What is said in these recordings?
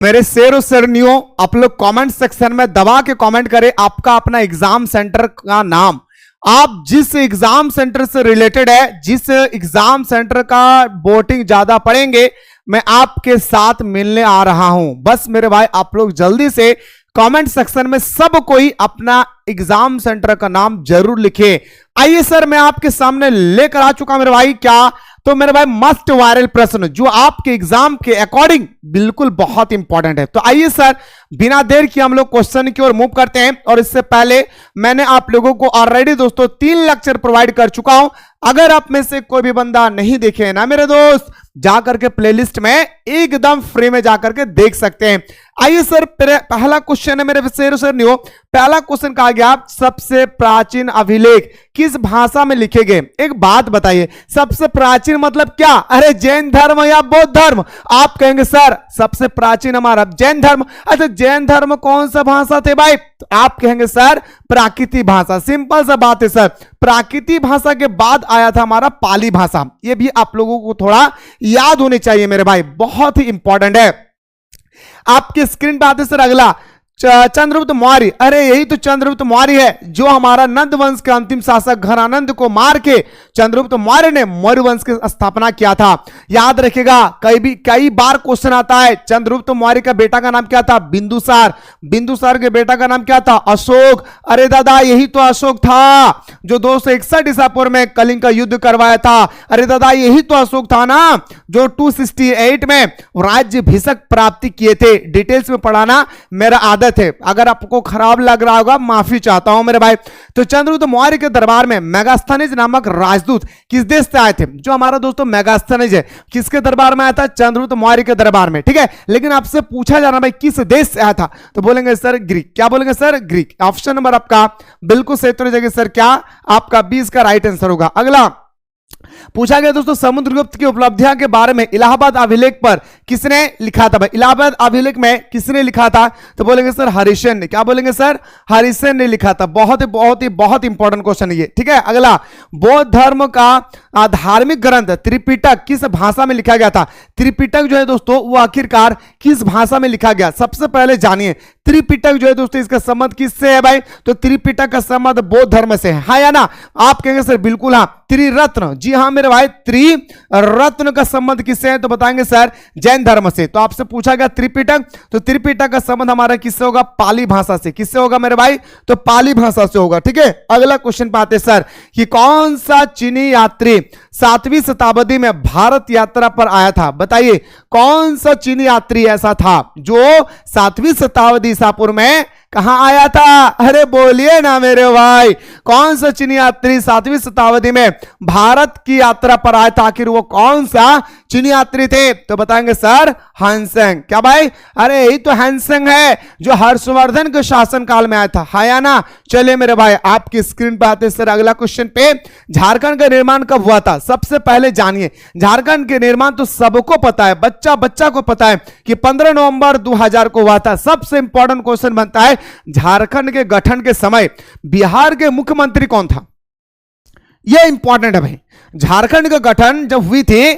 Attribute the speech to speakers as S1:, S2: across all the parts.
S1: मेरे शेर और शेरनियों, आप लोग कमेंट सेक्शन में दबा के कमेंट करें आपका अपना एग्जाम सेंटर का नाम, आप जिस एग्जाम सेंटर से रिलेटेड है, जिस एग्जाम सेंटर का वोटिंग ज्यादा पड़ेंगे, मैं आपके साथ मिलने आ रहा हूं। बस मेरे भाई आप लोग जल्दी से कमेंट सेक्शन में सब कोई अपना एग्जाम सेंटर का नाम जरूर लिखे। आइए सर, मैं आपके सामने लेकर आ चुका मेरे भाई, क्या तो मेरे भाई मस्ट वायरल प्रश्न जो आपके एग्जाम के अकॉर्डिंग बिल्कुल बहुत इंपॉर्टेंट है। तो आइए सर, बिना देर किए हम लोग क्वेश्चन की ओर मूव करते हैं। और इससे पहले मैंने आप लोगों को ऑलरेडी दोस्तों 3 लेक्चर प्रोवाइड कर चुका हूं। अगर आप में से कोई भी बंदा नहीं देखे ना मेरे दोस्त, जाकर के प्लेलिस्ट में एकदम फ्री में जाकर के देख सकते हैं। आइए सर, पहला क्वेश्चन है मेरे शेर नहीं हो, पहला क्वेश्चन कहा गया सबसे प्राचीन अभिलेख किस भाषा में लिखे गए। एक बात बताइए, सबसे प्राचीन मतलब क्या? अरे जैन धर्म या बौद्ध धर्म? आप कहेंगे सर सबसे प्राचीन हमारा जैन धर्म। अच्छा जैन धर्म कौन सा भाषा थे भाई? तो आप कहेंगे सर प्राकृतिक भाषा। सिंपल सा बात है सर, प्राकृतिक भाषा के बाद आया था हमारा पाली भाषा। ये भी आप लोगों को थोड़ा याद होनी चाहिए मेरे भाई, बहुत ही इंपॉर्टेंट है। आपके स्क्रीन पे आते सर अगला चंद्रगुप्त मौर्य। अरे यही तो चंद्रगुप्त मौर्य है जो हमारा नंद वंश के अंतिम शासक घनानंद को मार के चंद्रगुप्त मौर्य ने मौर्य वंश की स्थापना किया था। याद रखिएगा, कई बार क्वेश्चन आता है चंद्रगुप्त मौर्य का बेटा का नाम क्या था? बिंदुसार। बिंदुसार के बेटा का नाम क्या था? अशोक। अरे दादा यही तो अशोक था जो 261 ईसा पूर्व में कलिंग का युद्ध करवाया था। अरे दादा यही तो अशोक था ना जो 268 में राज्याभिषेक प्राप्ति किए थे। डिटेल्स में पढ़ाना मेरा आदत है, अगर आपको खराब लग रहा होगा माफी चाहता हूं मेरे भाई। तो चंद्रगुप्त मौर्य के दरबार में मेगास्थनीज नामक राजदूत किस देश से आए थे? जो हमारा दोस्तों मेगास्थनीज है किसके दरबार में आया था? चंद्रगुप्त मौर्य के दरबार में, ठीक है। लेकिन आपसे पूछा जा रहा भाई किस देश से आया था, तो बोलेंगे सर ग्रीक। क्या बोलेंगे सर? ग्रीक। ऑप्शन नंबर आपका बिल्कुल सही तो जगह सर क्या आपका 20 का राइट आंसर होगा। अगला पूछा गया दोस्तों समुद्रगुप्त की उपलब्धियां के बारे में इलाहाबाद अभिलेख पर किसने लिखा था भाई? इलाहाबाद अभिलेख में किसने लिखा था? तो बोलेंगे सर हरिसेन ने। क्या बोलेंगे सर? हरिसेन ने लिखा था। बहुत इंपॉर्टेंट क्वेश्चन है ये, ठीक है। अगला बौद्ध धर्म का धार्मिक ग्रंथ त्रिपिटक किस भाषा में लिखा गया था? त्रिपिटक जो है दोस्तों वो आखिरकार किस भाषा में लिखा गया? सबसे पहले जानिए त्रिपिटक जो है दोस्तों इसका संबंध किससे है भाई? तो त्रिपिटक का संबंध बौद्ध धर्म से है, हाँ या ना? आप कहेंगे सर बिल्कुल हाँ। त्रिरत्न, जी हाँ मेरे भाई, त्रिरत्न का संबंध किससे है? तो बताएंगे सर जैन धर्म से। तो आपसे पूछा गया त्रिपिटक, तो त्रिपिटक का संबंध हमारा किससे होगा? पाली भाषा से। किससे होगा मेरे भाई? तो पाली भाषा से होगा, ठीक है। अगला क्वेश्चन पाते सर कि कौन सा चीनी यात्री 7वीं शताब्दी में भारत यात्रा पर आया था? बताइए कौन सा चीनी यात्री ऐसा था जो 7वीं शताब्दी ईसा पूर्व में कहां आया था? अरे बोलिए ना मेरे भाई, कौन सा चीनी यात्री 7वीं शताब्दी में भारत की यात्रा पर आया था? आखिर वो कौन सा चीनी यात्री थे? तो बताएंगे सर हानसेंग। क्या भाई? अरे यही तो हानसेंग है जो हर्षवर्धन के शासन काल में आया था, हाँ या ना? चलिए मेरे भाई आपकी स्क्रीन पर आते सर अगला क्वेश्चन पे, झारखंड का निर्माण कब हुआ था? सबसे पहले जानिए झारखंड के निर्माण तो सबको पता है, बच्चा बच्चा को पता है कि 15 नवंबर 2000 को हुआ था। सबसे इंपॉर्टेंट क्वेश्चन बनता है झारखंड के गठन के समय बिहार के मुख्यमंत्री कौन था? यह इंपॉर्टेंट है भाई। झारखंड का गठन जब हुई थी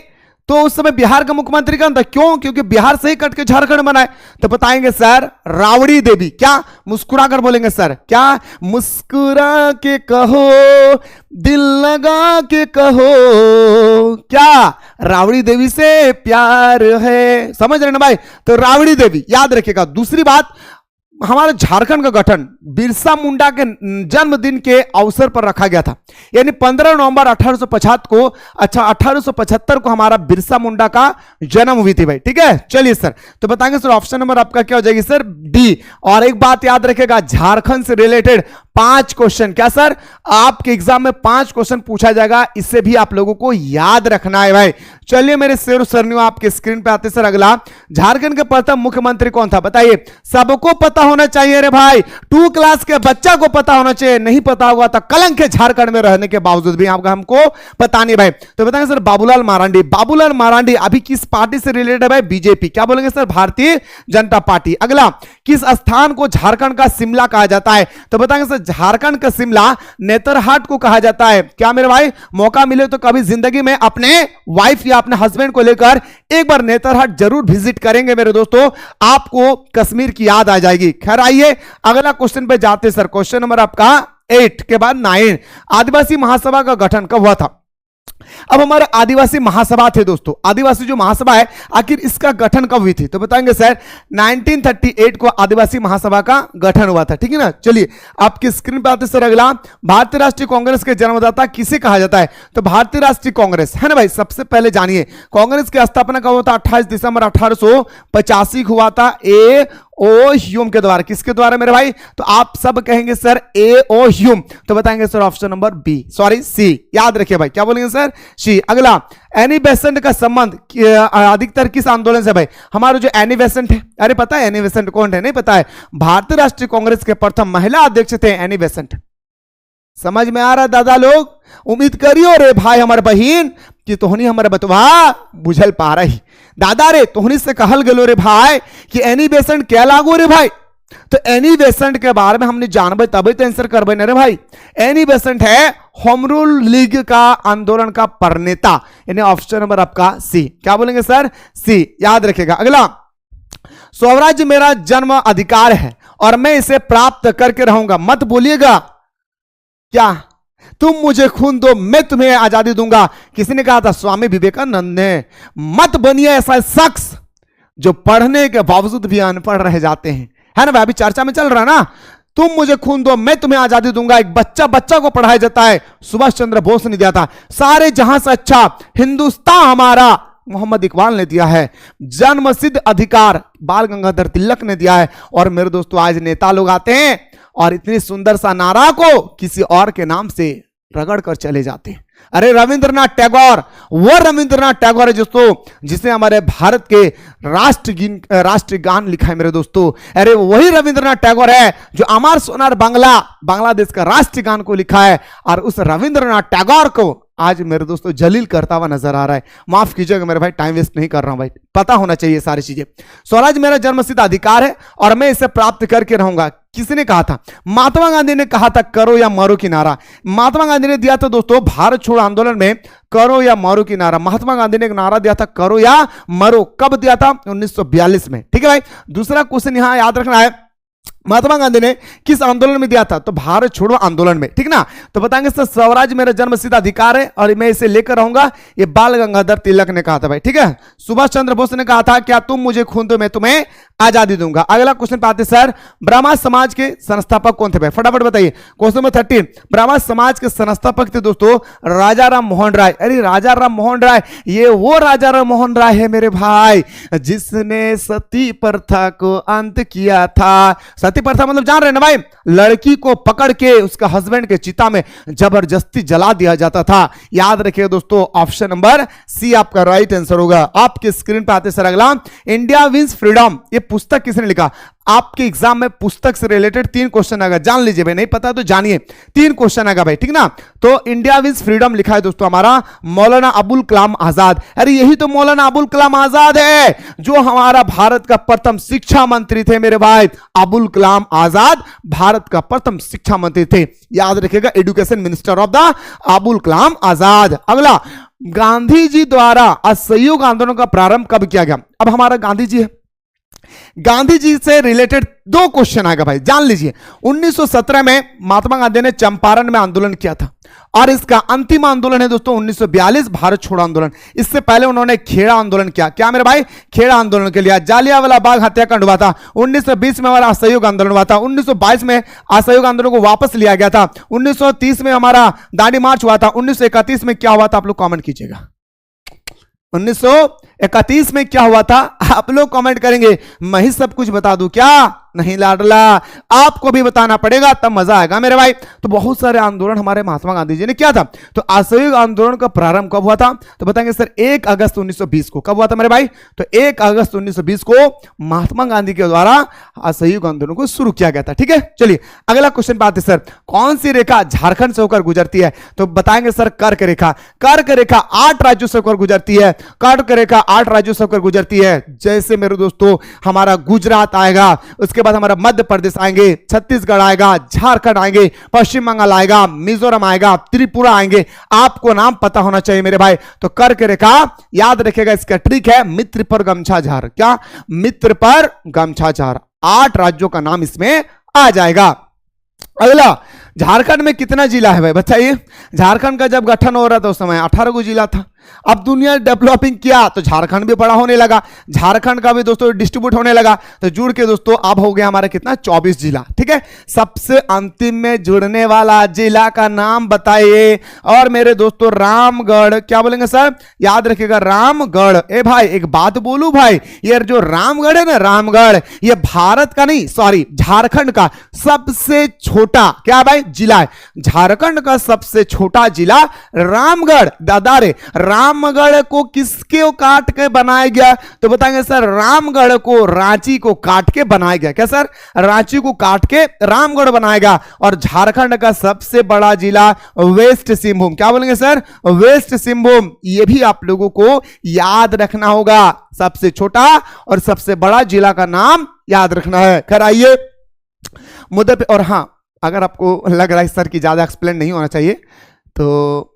S1: तो उस समय बिहार का मुख्यमंत्री कौन था? क्यों? क्योंकि बिहार से ही कट के झारखंड बना है। तो बताएंगे सर राबड़ी देवी। क्या? मुस्कुरा कर बोलेंगे सर, क्या? मुस्कुरा के कहो, दिल लगा के कहो, क्या राबड़ी देवी से प्यार है? समझ रहे ना भाई? तो राबड़ी देवी याद रखिएगा। दूसरी बात, हमारे झारखंड का गठन बिरसा मुंडा के जन्मदिन के अवसर पर रखा गया था, यानी 15 नवंबर 1875 को हमारा बिरसा मुंडा का जन्म हुई थी भाई, ठीक है। चलिए सर, तो बताएंगे सर ऑप्शन नंबर आपका क्या हो जाएगी सर? डी। और एक बात याद रखेगा, झारखंड से रिलेटेड 5 क्वेश्चन, क्या सर आपके एग्जाम में 5 क्वेश्चन पूछा जाएगा, इससे भी आप लोगों को याद रखना है भाई। चलिए मेरे शेर सरनियों आपके स्क्रीन पे आते सर अगला, झारखंड के प्रथम मुख्यमंत्री कौन था? बताइए, सबको पता होना चाहिए रे भाई। 2 क्लास के बच्चा को पता होना चाहिए, नहीं पता होगा तो कलंक है झारखंड में रहने के बावजूद भी आपका हमको पता नहीं भाई। तो बताएंगे सर बाबूलाल मरांडी, बाबूलाल मरांडी अभी किस पार्टी से रिलेटेड है भाई? बीजेपी। क्या बोलेंगे सर? भारतीय जनता पार्टी। अगला, किस स्थान को झारखंड का शिमला कहा जाता है? तो बताएंगे सर झारखंड का शिमला नेतरहाट को कहा जाता है। क्या मेरे भाई मौका मिले तो कभी जिंदगी में अपने वाइफ या अपने हस्बैंड को लेकर एक बार नेतरहाट जरूर विजिट करेंगे मेरे दोस्तों, आपको कश्मीर की याद आ जाएगी। खैर आइए अगला क्वेश्चन पे जाते सर। क्वेश्चन नंबर आपका 8 के बाद 9, आदिवासी महासभा का गठन कब हुआ था? अब हमारा आदिवासी महासभा थे दोस्तों, आदिवासी जो महासभा है आखिर इसका गठन कब हुई थी? तो बताएंगे सर 1938 को आदिवासी महासभा का गठन हुआ था। ठीक है ना। चलिए आपकी स्क्रीन पे आते सर अगला, भारतीय राष्ट्रीय कांग्रेस के जन्मदाता किसे कहा जाता है? तो भारतीय राष्ट्रीय कांग्रेस है ना भाई। सबसे पहले जानिए कांग्रेस की स्थापना कब हुआ था? 28 दिसंबर 1885 हुआ था ए ओ ह्यूम के द्वारा। किसके द्वारा मेरे भाई? तो आप सब कहेंगे सर ए ओ ह्यूम, तो बताएंगे sir option number B, sorry C, याद रखिए भाई। क्या बोलेंगे सर? सी। अगला, एनी बेसेंट का संबंध अधिकतर किस आंदोलन से भाई? हमारा जो एनी बेसेंट है, अरे पता है एनी बेसेंट कौन है? नहीं पता है? भारतीय राष्ट्रीय कांग्रेस के प्रथम महिला अध्यक्ष थे एनी बेसेंट। समझ में आ रहा दादा लोग? उम्मीद करियो रे भाई हमारे बहन कि तोहनी हमारे बतवा बुझल पा रही। दादा रे तोहनी से कहल गलो रे भाई कि एनी बेसेंट क्या लागू रे भाई? तो एनी बेसेंट के बारे में हमने जानबे तभी तो आंसर करबे ना रे भाई। एनी बेसेंट है होम रूल लीग का आंदोलन का प्रणेता, यानी ऑप्शन नंबर आपका सी। क्या बोलेंगे सर? सी, याद रखिएगा। अगला, स्वराज्य मेरा जन्म अधिकार है और मैं इसे प्राप्त करके रहूंगा, मत बोलिएगा क्या तुम मुझे खून दो मैं तुम्हें आजादी दूंगा। किसी ने कहा था? स्वामी विवेकानंद ने। मत बनिए ऐसा शख्स जो पढ़ने के बावजूद भी अनपढ़ रह जाते हैं, है ना भाई? अभी चर्चा में चल रहा ना, तुम मुझे खून दो मैं तुम्हें आजादी दूंगा। एक बच्चा को पढ़ाया जाता है, सुभाष चंद्र बोस ने दिया था। सारे जहां से अच्छा हिंदुस्तान हमारा मोहम्मद इकबाल ने दिया है। जन्मसिद्ध अधिकार बाल गंगाधर तिलक ने दिया है। और मेरे दोस्तों आज नेता लोग आते हैं और इतनी सुंदर सा नारा को किसी और के नाम से रगड़ कर चले जाते हैं। अरे रविंद्रनाथ टैगोर, वो रविंद्रनाथ टैगोर है दोस्तों जिसने हमारे भारत के राष्ट्रगान लिखा है मेरे दोस्तों। अरे वही रविंद्रनाथ टैगोर है जो अमर सोनार बांग्लादेश का राष्ट्रगान को लिखा है। और उस रविंद्रनाथ टैगोर को आज मेरे दोस्तों जलील करता हुआ नजर आ रहा है। माफ कीजिएगा मेरे भाई, टाइम वेस्ट नहीं कर रहा हूं भाई, पता होना चाहिए सारी चीजें। स्वराज मेरा जन्मसिद्ध अधिकार है और मैं इसे प्राप्त करके रहूंगा। किसने कहा था? महात्मा गांधी ने कहा था करो या मरो की नारा। महात्मा गांधी ने दिया था दोस्तों भारत छोड़ो आंदोलन में करो या मरो की नारा। महात्मा गांधी ने एक नारा दिया था करो या मरो। कब दिया था? 1942 में। ठीक है भाई। दूसरा क्वेश्चन यहां याद रखना है, महात्मा गांधी ने किस आंदोलन में दिया था? तो भारत छोड़ो आंदोलन में। ठीक ना। तो बताएंगे सर स्वराज मेरा जन्मसिद्ध अधिकार है और मैं इसे लेकर रहूंगा, ये बाल गंगाधर तिलक ने कहा था भाई। ठीक है। सुभाष चंद्र बोस ने कहा था क्या तुम मुझे खून दो मैं तुम्हें आजादी दूंगा। अगला क्वेश्चन पे आते सर, ब्राह्मण समाज के संस्थापक कौन थे भाई? फटाफट बताइए। क्वेश्चन नंबर 13, ब्राह्मण समाज के संस्थापक थे दोस्तों राजा राम मोहन राय। अरे राजा राम मोहन राय, ये वो राजा राम मोहन राय है मेरे भाई जिसने सती प्रथा को अंत किया था। सती प्रथा मतलब जान रहे ना भाई, लड़की को पकड़ के उसका हस्बैंड के चिता में जबरदस्ती जला दिया जाता था। याद रखिए दोस्तों ऑप्शन नंबर सी आपका राइट आंसर होगा। आपके स्क्रीन पे आते सर अगला, इंडिया विंस फ्रीडम, ये पुस्तक किसने लिखा? आपके एग्जाम में पुस्तक से रिलेटेड 3 क्वेश्चन आएगा, जान लीजिए भाई, नहीं पता तो जानिए। 3 क्वेश्चन आएगा भाई। ठीक ना। तो इंडिया विंस फ्रीडम लिखा है दोस्तों हमारा मौलाना अबुल कलाम आजाद। अरे यही तो मौलाना अबुल कलाम आजाद है जो हमारा भारत का प्रथम शिक्षा मंत्री थे मेरे भाई। अबुल कलाम आजाद भारत का प्रथम शिक्षा मंत्री थे। याद रखिएगा, education minister of the Abul Kalam Azad. अगला, गांधी जी द्वारा असहयोग आंदोलन का प्रारंभ कब किया गया? अब हमारा गांधी जी है, गांधी जी से रिलेटेड 2 क्वेश्चन आएगा भाई, जान लीजिए। 1917 में महात्मा गांधी ने चंपारण में आंदोलन किया था और इसका अंतिम आंदोलन है दोस्तों 1942 भारत छोड़ो आंदोलन। इससे पहले उन्होंने खेड़ा आंदोलन किया। क्या मेरे भाई? खेड़ा आंदोलन के लिए। जालियांवाला बाग हत्याकांड हुआ था। 1920 में हमारा असहयोग आंदोलन हुआ था। 1922 में असहयोग आंदोलन को वापस लिया गया था। 1930 में हमारा दांडी मार्च हुआ था। 1931 में क्या हुआ था आप लोग कॉमेंट कीजिएगा। 1931 में क्या हुआ था आप लोग कमेंट करेंगे, मैं ही सब कुछ बता दूं क्या? नहीं लाडला, आपको भी बताना पड़ेगा, तब मजा आएगा मेरे भाई। तो बहुत सारे आंदोलन हमारे महात्मा गांधी जी ने किया था। तो असहयोग आंदोलन का प्रारंभ कब हुआ था? तो बताएंगे सर 1 अगस्त 1920 को। कब हुआ था मेरे भाई? तो 1 अगस्त 1920 को महात्मा गांधी के द्वारा असहयोग आंदोलन को शुरू किया गया था। ठीक है, चलिए अगला क्वेश्चन पे आते सर। कौन सी रेखा झारखंड से होकर गुजरती है? तो बताएंगे सर कर्क रेखा। कर्क रेखा 8 राज्यों से होकर गुजरती है। कर्क रेखा 8 राज्यों से होकर गुजरती है। जैसे मेरे दोस्तों हमारा गुजरात आएगा, उसके बाद हमारा मध्य प्रदेश आएंगे, छत्तीसगढ़ आएगा, झारखंड आएंगे, पश्चिम बंगाल आएगा, मिजोरम आएगा, त्रिपुरा आएंगे। आपको नाम पता होना चाहिए मेरे भाई। तो कर्क रेखा याद रखेगा, इसका ट्रिक है मित्र पर गमछा झार। क्या? मित्र पर गमछा झार। 8 राज्यों का नाम इसमें आ जाएगा। अगला, झारखंड में कितना जिला है भाई बताइए? झारखंड का जब गठन हो रहा था उस समय 18 गो जिला था। अब दुनिया डेवलपिंग किया तो झारखंड भी बड़ा होने लगा, झारखंड का भी दोस्तों डिस्ट्रीब्यूट होने लगा, तो जुड़ के दोस्तों अब हो गया हमारा कितना? 24 जिला। ठीक है, सबसे अंतिम में जुड़ने वाला जिला का नाम बताइए। और मेरे दोस्तों रामगढ़, क्या बोलेंगे सर? याद रखिएगा रामगढ़। ए भाई एक बात बोलूं भाई, ये जो रामगढ़ है ना, रामगढ़ ये भारत का नहीं, सॉरी झारखंड का सबसे छोटा क्या भाई जिला है। झारखंड का सबसे छोटा जिला रामगढ़। दादा रे, रामगढ़ को किसके काट के बनाया गया? तो बताएंगे सर रामगढ़ को रांची को काट के बनाया गया। क्या सर? रांची को काट के रामगढ़ बनाया गया। और झारखंड का सबसे बड़ा जिला वेस्ट सिंहभूम। क्या बोलेंगे सर? वेस्ट सिंहभूम। ये भी आप लोगों को याद रखना होगा, सबसे छोटा और सबसे बड़ा जिला का नाम याद रखना है। कराइए मुद्दे पे। और हां, अगर आपको लग रहा है सर कि ज्यादा एक्सप्लेन नहीं होना चाहिए तो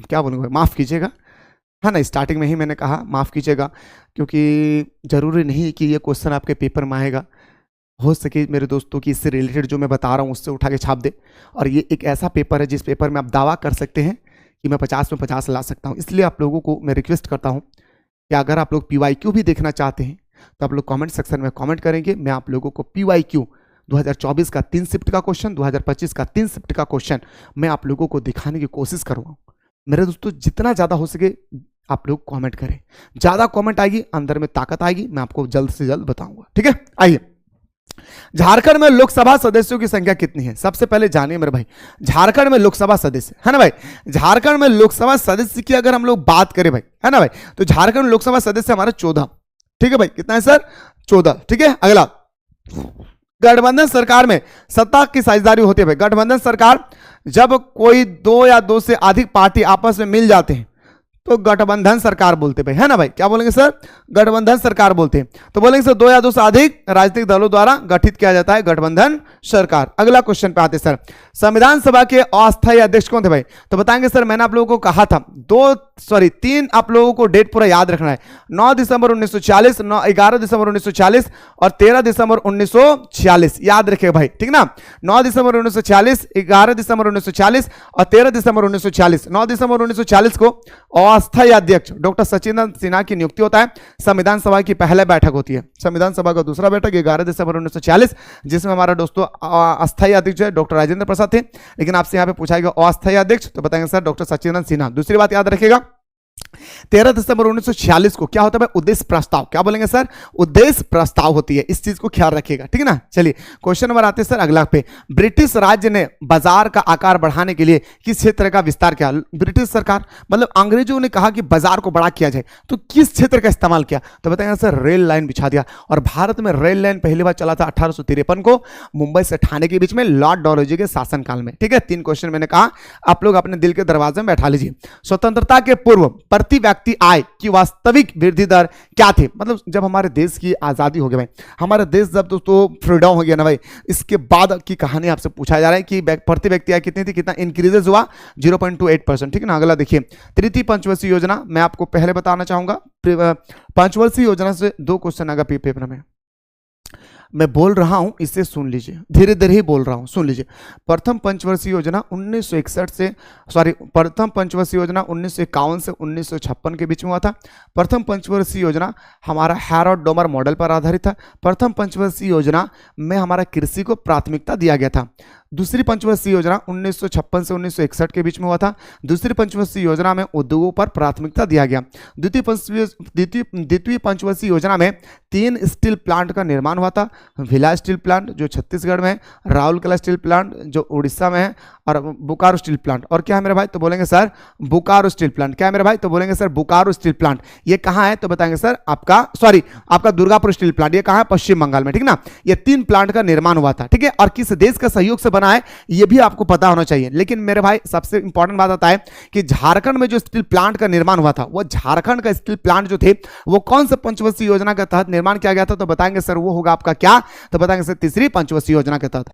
S1: क्या बोलूंगा, माफ कीजिएगा, है ना। स्टार्टिंग में ही मैंने कहा माफ कीजिएगा, क्योंकि जरूरी नहीं कि ये क्वेश्चन आपके पेपर में आएगा। हो सके मेरे दोस्तों की इससे रिलेटेड जो मैं बता रहा हूँ उससे उठा के छाप दे। और ये एक ऐसा पेपर है जिस पेपर में आप दावा कर सकते हैं कि मैं 50 में 50 ला सकता हूँ। इसलिए आप लोगों को मैं रिक्वेस्ट करता हूँ कि अगर आप लोग PYQ भी देखना चाहते हैं तो आप लोग कॉमेंट सेक्शन में कॉमेंट करेंगे। मैं आप लोगों को PYQ 2024 का 3 शिफ्ट का क्वेश्चन, 2025 का 3 शिफ्ट का क्वेश्चन मैं आप लोगों को दिखाने की कोशिश करूँगा। मेरे दोस्तों जितना ज़्यादा हो सके आप लोग कमेंट करें, ज़्यादा कमेंट आएगी अंदर में ताकत आएगी, मैं आपको जल्द से जल्द बताऊंगा। ठीक है, आइए झारखंड में लोकसभा सदस्यों की संख्या कितनी है? सबसे पहले जानिए मेरे भाई, झारखंड में लोकसभा सदस्य है ना भाई। झारखंड में लोकसभा सदस्य की अगर हम लोग बात करें भाई, है ना भाई, तो झारखंड में लोकसभा सदस्य हमारा 14। ठीक है भाई, कितना है सर? 14। ठीक है, अगला, गठबंधन सरकार में सत्ता की साझेदारी होती है भाई। गठबंधन सरकार जब कोई 2 या 2 से अधिक पार्टी आपस में मिल जाते हैं तो गठबंधन सरकार बोलते भाई, है ना भाई। क्या बोलेंगे सर? गठबंधन सरकार बोलते हैं। तो बोलेंगे सर 2 या 2 से अधिक राजनीतिक दलों द्वारा गठित किया जाता है गठबंधन सरकार। अगला क्वेश्चन पे आते सर, संविधान सभा के अस्थायी अध्यक्ष कौन थे भाई? तो बताएंगे सर, मैंने आप लोगों को कहा था 3 आप लोगों को डेट पूरा याद रखना है। 9 दिसंबर 1940, 11 दिसंबर 1940 और 13 दिसंबर 1946। याद रखिएगा भाई, ठीक ना। 9 दिसंबर 1940, 11 दिसंबर 1940 और 13 दिसंबर 1940। 9 दिसंबर 1940 को अस्थायी अध्यक्ष डॉक्टर सचिदानंद सिन्हा की नियुक्ति होता है। संविधान सभा की पहले बैठक होती है। संविधान सभा का दूसरा बैठक 11 दिसंबर 1940, जिसमें हमारा दोस्तों अस्थायी अध्यक्ष है डॉक्टर राजेंद्र प्रसाद थे। लेकिन आपसे यहाँ पे पूछा गया अस्थायी अध्यक्ष, तो बताएंगे सर डॉक्टर सचिदानंद सिन्हा। दूसरी बात याद रखिएगा, 13 दिसंबर 1946 को क्या होता है? उद्देश्य प्रस्ताव। क्या बोलेंगे सर? उद्देश्य प्रस्ताव होती है। इस चीज को ख्याल रखिएगा, ठीक है ना। चलिए क्वेश्चन नंबर आते हैं सर अगला पे। ब्रिटिश राज्य ने बाजार का आकार बढ़ाने के लिए किस क्षेत्र का विस्तार किया? ब्रिटिश सरकार मतलब अंग्रेजों ने कहा कि बाजार को बड़ा किया जाए, तो किस क्षेत्र का इस्तेमाल किया? तो बताएंगे सर रेल लाइन बिछा दिया। और भारत में रेल लाइन पहली बार चला था 1853 को, मुंबई से ठाणे के बीच में लॉर्ड डलहौजी के शासनकाल में। ठीक है, 3 क्वेश्चन मैंने कहा, आप लोग अपने दिल के दरवाजे में बैठा लीजिए। स्वतंत्रता के पूर्व प्रति व्यक्ति आय की वास्तविक वृद्धि दर क्या थी? मतलब जब हमारे देश की आजादी हो गई भाई, हमारा देश जब दोस्तों फ्रीडम हो गया ना भाई, इसके बाद की कहानी आपसे पूछा जा रहा है कि प्रति व्यक्ति आय कितनी थी, कितना इंक्रीजेस हुआ? 0.28%। ठीक है ना। अगला देखिए, तृतीय पंचवर्षीय योजना मैं आपको पहले बताना चाहूंगा। पंचवर्षीय योजना से 2 क्वेश्चन आएगा पेपर में। मैं बोल रहा हूं, इसे सुन लीजिए, धीरे धीरे ही बोल रहा हूं, सुन लीजिए। प्रथम पंचवर्षीय योजना 1961 से प्रथम पंचवर्षीय योजना 1951 से 1956 के बीच में हुआ था। प्रथम पंचवर्षीय योजना हमारा हैरोल्ड डोमर मॉडल पर आधारित था। प्रथम पंचवर्षीय योजना में हमारा कृषि को प्राथमिकता दिया गया था। दूसरी पंचवर्षीय योजना 1956 से 1961 के बीच में हुआ था। दूसरी पंचवर्षीय योजना में उद्योगों पर प्राथमिकता दिया गया। द्वितीय पंचवर्षीय योजना में 3 स्टील प्लांट का निर्माण हुआ था। भिलाई स्टील प्लांट जो छत्तीसगढ़ में है, राउरकेला स्टील प्लांट जो उड़ीसा में है, और बोकारो स्टील प्लांट। और क्या है मेरे भाई, तो बोलेंगे सर बोकारो स्टील प्लांट। क्या है मेरे भाई, तो बोलेंगे सर बोकारो स्टील प्लांट। ये कहाँ है, तो बताएंगे सर आपका दुर्गापुर स्टील प्लांट। ये कहाँ है, पश्चिम बंगाल में, ठीक ना। ये 3 प्लांट का निर्माण हुआ था, ठीक है। और किस देश का सहयोग से बना है ये भी आपको पता होना चाहिए। लेकिन मेरे भाई सबसे इंपॉर्टेंट बात आता है कि झारखंड में जो स्टील प्लांट का निर्माण हुआ था, वो झारखंड का स्टील प्लांट जो थे वो कौन सा पंचवर्षीय योजना के तहत निर्माण किया गया था, तो बताएंगे सर वो होगा आपका क्या, तो बताएंगे सर तीसरी पंचवर्षीय योजना के तहत।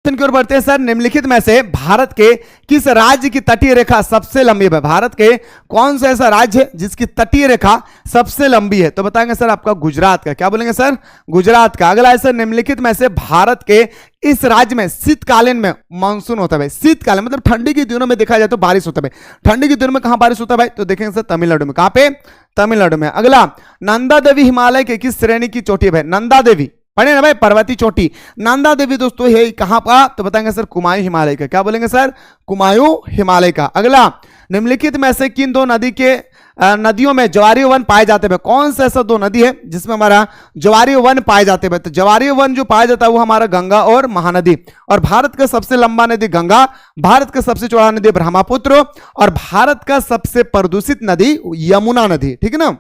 S1: की ओर बढ़ते हैं सर। निम्नलिखित में से भारत के किस राज्य की तटीय रेखा सबसे लंबी है? भारत के कौन सा ऐसा राज्य है जिसकी तटीय रेखा सबसे लंबी है? तो बताएंगे सर आपका गुजरात का। क्या बोलेंगे सर? गुजरात का। अगला है सर, निम्नलिखित में से भारत के इस राज्य में शीतकालीन में मानसून होता है? शीतकालीन मतलब ठंडी के दिनों में देखा जाए तो बारिश होता है। ठंडी के दिनों में कहां बारिश होता है भाई? तो देखेंगे सर तमिलनाडु में। कहां पे? तमिलनाडु में। अगला, नंदा देवी हिमालय के किस श्रेणी की चोटी है भाई? नंदा देवी पढ़े ना भाई, पर्वतीय चोटी। नंदा देवी दोस्तों है कहां का? तो बताएंगे सर कुमायूं हिमालय का। क्या बोलेंगे सर? कुमायूं हिमालय का। अगला, निम्नलिखित में से किन दो नदियों में ज्वारीय वन पाए जाते हैं? कौन सा ऐसा दो नदी है जिसमें हमारा ज्वारीय वन पाए जाते हैं? तो ज्वारीय वन जो पाया जाता है वो हमारा गंगा और महानदी। और भारत का सबसे लंबा नदी गंगा, भारत का सबसे चौड़ा नदी ब्रह्मपुत्र, और भारत का सबसे प्रदूषित नदी यमुना नदी। ठीक है ना।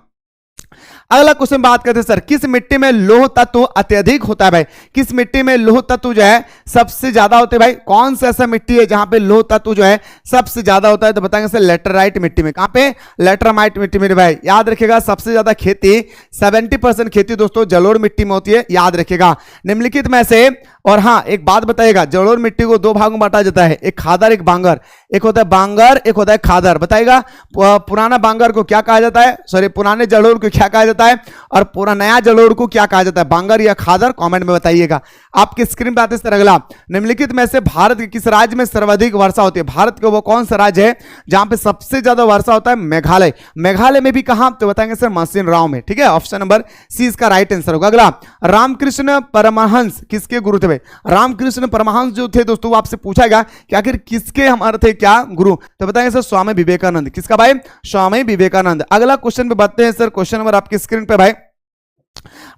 S1: अगला क्वेश्चन बात करते हैं सर, किस मिट्टी में लौह तत्व अत्यधिक होता है भाई? किस मिट्टी में लौह तत्व जो है सबसे ज्यादा होते हैं भाई? कौन सा ऐसा मिट्टी है जहां पे लौह तत्व जो है सबसे ज्यादा होता है? तो बताएंगे सर लेटराइट मिट्टी में। कहां पे? लेटरामाइट मिट्टी में भाई। याद रखिएगा सबसे ज्यादा खेती 70% खेती दोस्तों जलोढ़ मिट्टी में होती है, याद रखिएगा। निम्नलिखित में से, और हाँ एक बात बताइएगा, जलोढ़ मिट्टी को दो भागों में बांटा जाता है, एक खादर एक बांगर। एक होता है बांगर, एक होता है खादर। बताइएगा पुराना बांगर को क्या कहा जाता है? सॉरी, पुराने जलोढ़ को क्या कहा जाता है? और पूरा नया जलोढ़ को क्या कहा जाता है? बांगर या खादर? कमेंट में बताइएगा। आपकी स्क्रीन पर आते सर अगला, निम्नलिखित में से भारत के किस राज्य में सर्वाधिक वर्षा होती है? भारत का वो कौन सा राज्य है जहां पे सबसे ज्यादा वर्षा होता है? मेघालय। मेघालय में भी कहां? तो बताएंगे सर मशीन राव में। ठीक है, ऑप्शन नंबर सी इसका राइट आंसर होगा। अगला, रामकृष्ण परमहंस किसके गुरु थे भाई? रामकृष्ण परमहंस जो थे दोस्तों वो आपसे पूछा गया कि आखिर किसके हमारे थे क्या गुरु? तो बताएंगे सर स्वामी विवेकानंद। किसका भाई? स्वामी विवेकानंद। अगला क्वेश्चन पे बढ़ते हैं सर। क्वेश्चन नंबर आपकी स्क्रीन पे भाई,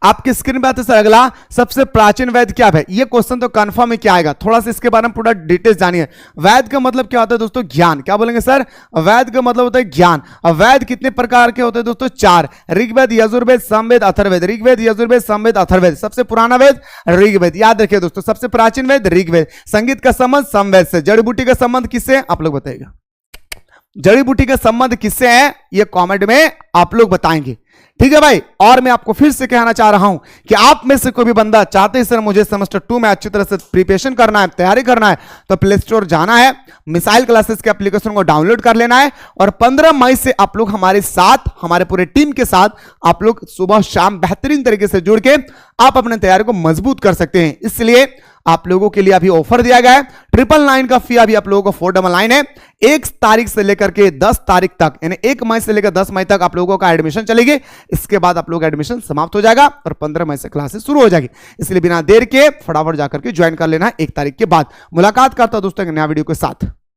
S1: आपकी स्क्रीन पे आते सर अगला, सबसे प्राचीन वेद क्या है? ये क्वेश्चन तो कंफर्म है क्या आएगा, थोड़ा सा इसके बारे में पूरा डिटेल्स जानिए। वैद का मतलब क्या होता है दोस्तों? ज्ञान। क्या बोलेंगे सर? वैद का मतलब होता है ज्ञान। अब वैद कितने प्रकार के होते हैं दोस्तों? 4। ऋग्वेद, यजुर्वेद, सामवेद, अथर्ववेद। ऋग्वेद, यजुर्वेद, सामवेद, अथर्ववेद। सबसे पुराना वेद ऋग्वेद, याद रखिए दोस्तों। सबसे प्राचीन वेद ऋग्वेद। संगीत का संबंध सामवेद से। जड़ी बूटी का संबंध किससे? आप लोग बताइएगा। जड़ी बूटी का संबंध किससे है? ये कमेंट में आप लोग बताएंगे। ठीक है भाई। और मैं आपको फिर से कहना चाह रहा हूं कि आप में से कोई भी बंदा चाहते हैं सर मुझे सेमेस्टर 2 में अच्छी तरह से प्रिपरेशन करना है, तैयारी करना है, तो प्ले स्टोर जाना है, मिसाइल क्लासेस के एप्लीकेशन को डाउनलोड कर लेना है, और 15 मई से आप लोग हमारे साथ, हमारे पूरे टीम के साथ आप लोग सुबह शाम बेहतरीन तरीके से जुड़ के आप अपने तैयारी को मजबूत कर सकते हैं। इसलिए आप लोगों के लिए अभी ऑफर दिया गया है। 999 का फी अभी आप लोगों को 499 है। 1 तारीख से लेकर के 10 तारीख तक, यानी 1 मई से लेकर 10 मई तक आप लोगों का एडमिशन चलेगी। इसके बाद आप लोग एडमिशन समाप्त हो जाएगा और 15 मई से क्लासेस शुरू हो जाएगी। इसलिए बिना देर के फटाफट जाकर के ज्वाइन कर लेना है 1 तारीख के बाद। मुलाकात करता हूं दोस्तों एक नया वीडियो के साथ।